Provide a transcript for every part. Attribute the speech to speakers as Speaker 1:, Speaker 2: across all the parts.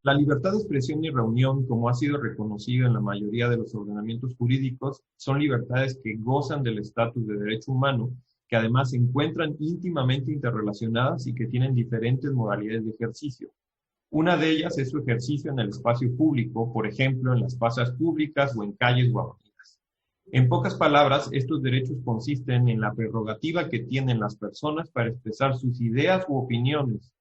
Speaker 1: La libertad de expresión y reunión, como ha sido reconocido en la mayoría de los ordenamientos jurídicos, son libertades que gozan del estatus de derecho humano, que además se encuentran íntimamente interrelacionadas y que tienen diferentes modalidades de ejercicio. Una de ellas es su ejercicio en el espacio público, por ejemplo, en las plazas públicas o en calles o avenidas. En pocas palabras, estos derechos consisten en la prerrogativa que tienen las personas para expresar sus ideas u opiniones,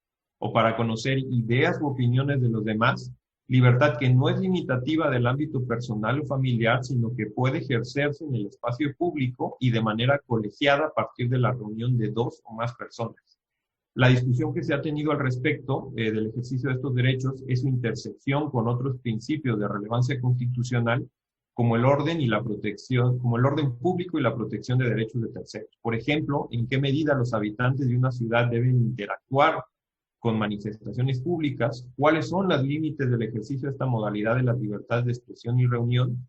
Speaker 1: o para conocer ideas u opiniones de los demás, libertad que no es limitativa del ámbito personal o familiar, sino que puede ejercerse en el espacio público y de manera colegiada a partir de la reunión de dos o más personas. La discusión que se ha tenido al respecto del ejercicio de estos derechos es su intersección con otros principios de relevancia constitucional, como el orden y la protección, como el orden público y la protección de derechos de terceros. Por ejemplo, en qué medida los habitantes de una ciudad deben interactuar con manifestaciones públicas, cuáles son los límites del ejercicio de esta modalidad de las libertades de expresión y reunión,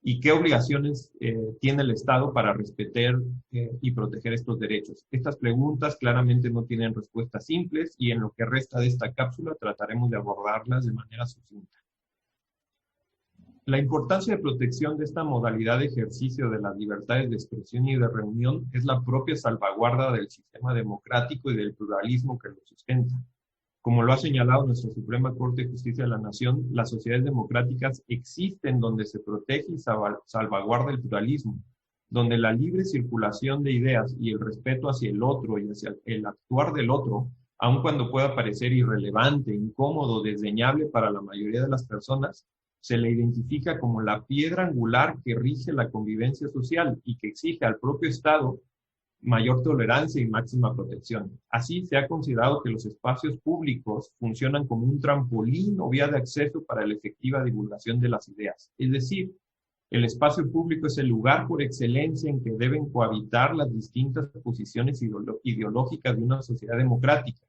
Speaker 1: y qué obligaciones tiene el Estado para respetar y proteger estos derechos. Estas preguntas claramente no tienen respuestas simples y en lo que resta de esta cápsula trataremos de abordarlas de manera sucinta. La importancia de protección de esta modalidad de ejercicio de las libertades de expresión y de reunión es la propia salvaguarda del sistema democrático y del pluralismo que lo sustenta. Como lo ha señalado nuestra Suprema Corte de Justicia de la Nación, las sociedades democráticas existen donde se protege y salvaguarda el pluralismo, donde la libre circulación de ideas y el respeto hacia el otro y hacia el actuar del otro, aun cuando pueda parecer irrelevante, incómodo, desdeñable para la mayoría de las personas, se le identifica como la piedra angular que rige la convivencia social y que exige al propio Estado mayor tolerancia y máxima protección. Así se ha considerado que los espacios públicos funcionan como un trampolín o vía de acceso para la efectiva divulgación de las ideas. Es decir, el espacio público es el lugar por excelencia en que deben cohabitar las distintas posiciones ideológicas de una sociedad democrática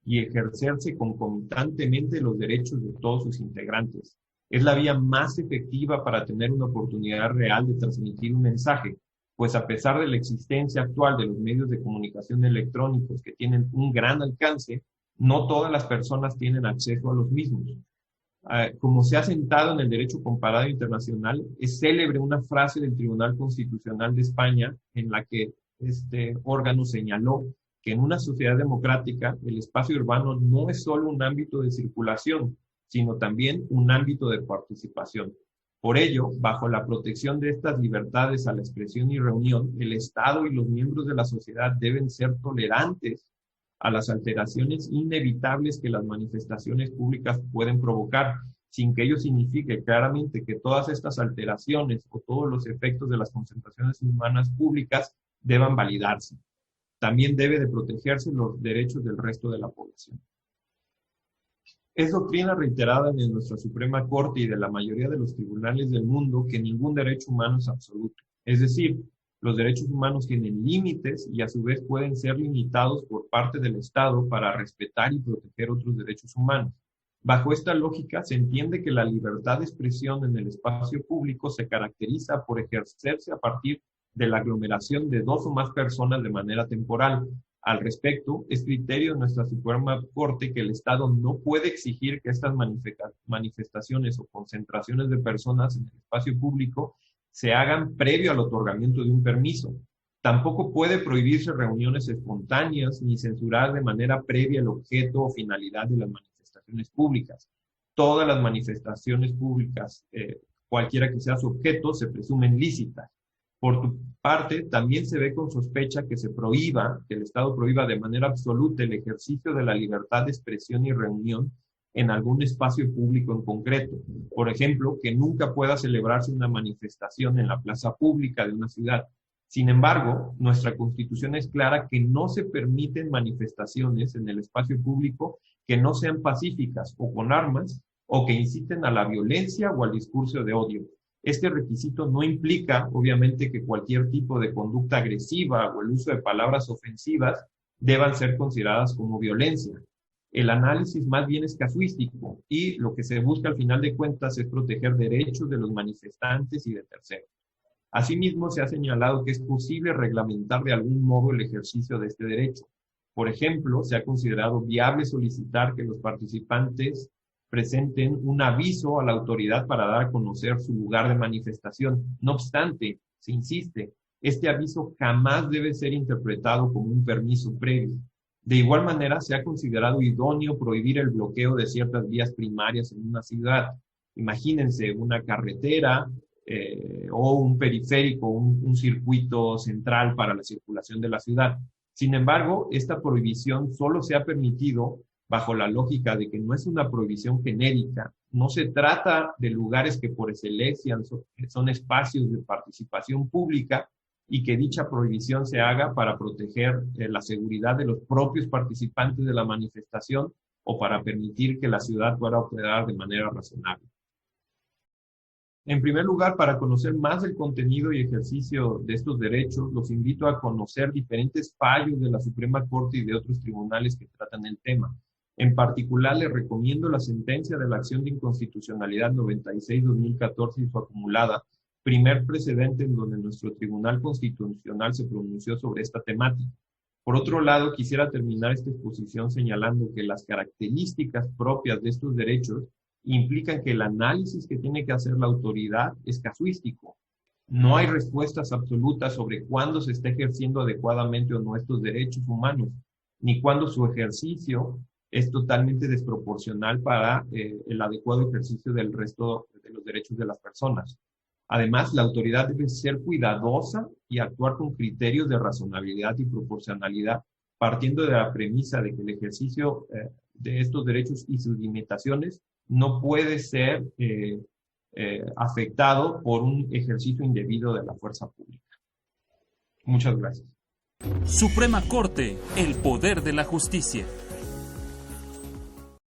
Speaker 1: y ejercerse concomitantemente los derechos de todos sus integrantes. Es la vía más efectiva para tener una oportunidad real de transmitir un mensaje, pues a pesar de la existencia actual de los medios de comunicación electrónicos que tienen un gran alcance, no todas las personas tienen acceso a los mismos. Como se ha sentado en el derecho comparado internacional, es célebre una frase del Tribunal Constitucional de España en la que este órgano señaló que en una sociedad democrática el espacio urbano no es solo un ámbito de circulación, sino también un ámbito de participación. Por ello, bajo la protección de estas libertades a la expresión y reunión, el Estado y los miembros de la sociedad deben ser tolerantes a las alteraciones inevitables que las manifestaciones públicas pueden provocar, sin que ello signifique claramente que todas estas alteraciones o todos los efectos de las concentraciones humanas públicas deban validarse. También debe de protegerse los derechos del resto de la población. Es doctrina reiterada de nuestra Suprema Corte y de la mayoría de los tribunales del mundo que ningún derecho humano es absoluto. Es decir, los derechos humanos tienen límites y a su vez pueden ser limitados por parte del Estado para respetar y proteger otros derechos humanos. Bajo esta lógica se entiende que la libertad de expresión en el espacio público se caracteriza por ejercerse a partir de la aglomeración de dos o más personas de manera temporal. Al respecto, es criterio de nuestra Suprema Corte que el Estado no puede exigir que estas manifestaciones o concentraciones de personas en el espacio público se hagan previo al otorgamiento de un permiso. Tampoco puede prohibirse reuniones espontáneas ni censurar de manera previa el objeto o finalidad de las manifestaciones públicas. Todas las manifestaciones públicas, cualquiera que sea su objeto, se presumen lícitas. Por tu parte, también se ve con sospecha que el Estado prohíba de manera absoluta el ejercicio de la libertad de expresión y reunión en algún espacio público en concreto. Por ejemplo, que nunca pueda celebrarse una manifestación en la plaza pública de una ciudad. Sin embargo, nuestra Constitución es clara que no se permiten manifestaciones en el espacio público que no sean pacíficas o con armas o que inciten a la violencia o al discurso de odio. Este requisito no implica, obviamente, que cualquier tipo de conducta agresiva o el uso de palabras ofensivas deban ser consideradas como violencia. El análisis más bien es casuístico y lo que se busca al final de cuentas es proteger derechos de los manifestantes y de terceros. Asimismo, se ha señalado que es posible reglamentar de algún modo el ejercicio de este derecho. Por ejemplo, se ha considerado viable solicitar que los participantes presenten un aviso a la autoridad para dar a conocer su lugar de manifestación. No obstante, se insiste, este aviso jamás debe ser interpretado como un permiso previo. De igual manera, se ha considerado idóneo prohibir el bloqueo de ciertas vías primarias en una ciudad. Imagínense una carretera o un periférico, un circuito central para la circulación de la ciudad. Sin embargo, esta prohibición solo se ha permitido bajo la lógica de que no es una prohibición genérica, no se trata de lugares que por excelencia son espacios de participación pública y que dicha prohibición se haga para proteger la seguridad de los propios participantes de la manifestación o para permitir que la ciudad pueda operar de manera razonable. En primer lugar, para conocer más del contenido y ejercicio de estos derechos, los invito a conocer diferentes fallos de la Suprema Corte y de otros tribunales que tratan el tema. En particular, les recomiendo la sentencia de la acción de inconstitucionalidad 96-2014 y su acumulada, primer precedente en donde nuestro Tribunal Constitucional se pronunció sobre esta temática. Por otro lado, quisiera terminar esta exposición señalando que las características propias de estos derechos implican que el análisis que tiene que hacer la autoridad es casuístico. No hay respuestas absolutas sobre cuándo se está ejerciendo adecuadamente o no estos derechos humanos, ni cuándo su ejercicio es totalmente desproporcional para el adecuado ejercicio del resto de los derechos de las personas. Además, la autoridad debe ser cuidadosa y actuar con criterios de razonabilidad y proporcionalidad, partiendo de la premisa de que el ejercicio de estos derechos y sus limitaciones no puede ser afectado por un ejercicio indebido de la fuerza pública. Muchas gracias.
Speaker 2: Suprema Corte, el poder de la justicia.